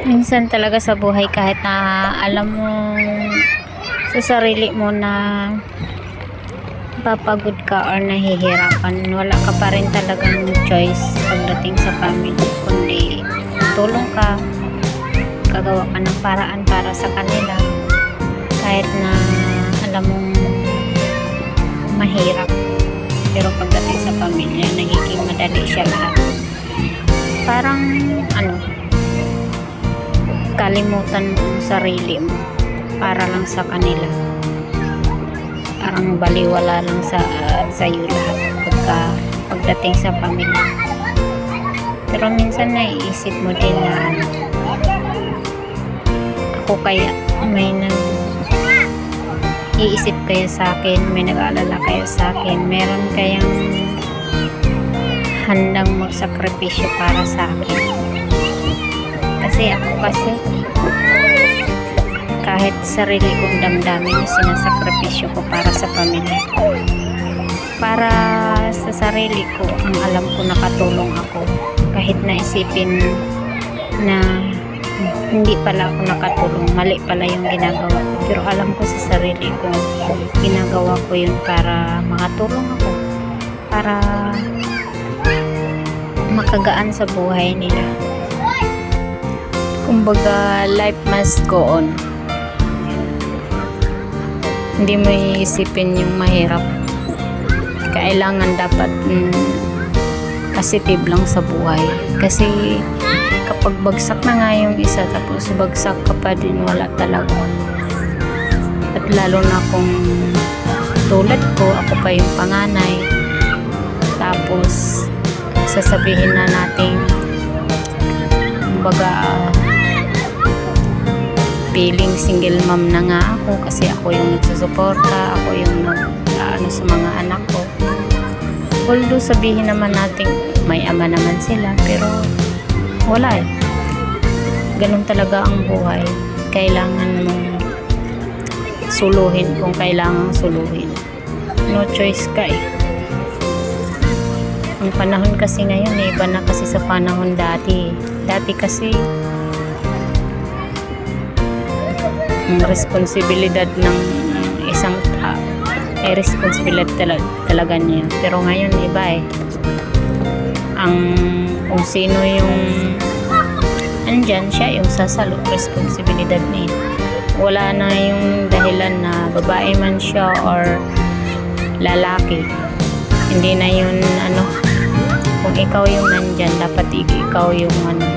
Minsan talaga sa buhay kahit na alam mo sa sarili mo na papagod ka or nahihirapan, wala ka pa rin talagang choice pagdating sa family, kundi tulong ka, gagawa ka ng paraan para sa kanila kahit na alam mong mahirap. Pero pagdating sa pamilya, nagiging madali siya lahat. Parang kalimutan mo ang sarili mo para lang sa kanila. Parang baliwala lang sa iyo lahat pagdating sa pamilya. Pero minsan naiisip mo din na ako kaya may iisip kayo sa akin, may nag-aalala kayo sa akin, meron kayang handang magsakripisyo para sa akin. Kasi ako kahit sarili kong damdamin, sinasakripisyo ko para sa pamilya, para sa sarili ko. Ang alam ko nakatulong ako, kahit naisipin na hindi pala ako nakatulong, mali pala yung ginagawa ko, pero alam ko sa sarili ko ginagawa ko yun para makatulong ako, para makagaan sa buhay nila. Kumbaga, life must go on. Hindi mo iisipin yung mahirap. Kailangan dapat positive lang sa buhay. Kasi kapag bagsak na nga yung isa, tapos bagsak ka pa din, wala talaga. At lalo na kung tulad ko, ako pa yung panganay, tapos sasabihin na natin kumbaga feeling single mom na nga ako kasi ako yung nagsusuporta, ako yung sa mga anak ko. Although sabihin naman natin may ama naman sila, pero wala eh. Ganun talaga ang buhay. Kailangan mong suluhin kung kailangan suluhin. No choice ka eh. Ang panahon kasi ngayon eh, iba na kasi sa panahon dati. Dati kasi ang responsibilidad ng isang tao ay responsibilidad talaga niya. Pero ngayon iba eh. Kung sino yung andyan, siya yung sasalo, responsibilidad niya. Wala na yung dahilan na babae man siya or lalaki. Hindi na yun kung ikaw yung nandyan, dapat ikaw yung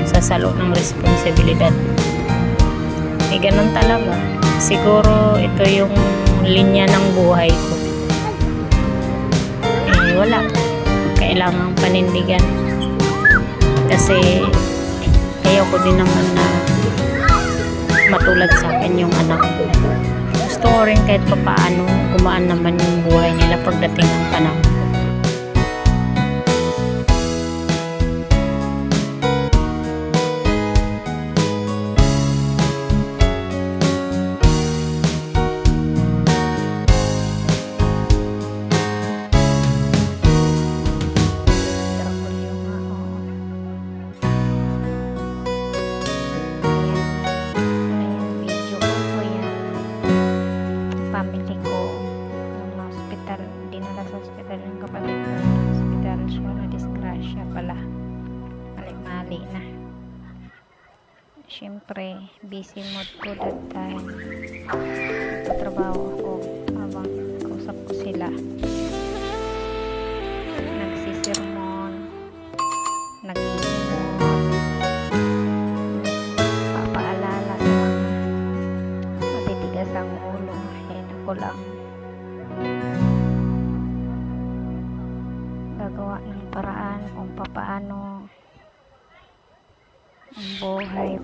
sasalo ng responsibilidad. Ganun talaga. Siguro ito yung linya ng buhay ko. Wala. Kailangang panindigan. Kasi ayaw ko din naman na matulad sa akin yung anak ko. Gusto ko rin kahit papaano gumaan naman yung buhay nila pagdating ng panahon. Family ko yung hospital, dinala sa hospital ng kapatid ko, hospital siya, na disgrasya pala, mali na. Syempre busy mode ko that time, nagtatrabaho ako habang kausap ko sila, nagsisirmon, nag-iimon, papaalala sa mga matitigas ang ulo. Ko lang gagawa ng paraan kung papaano ang buhay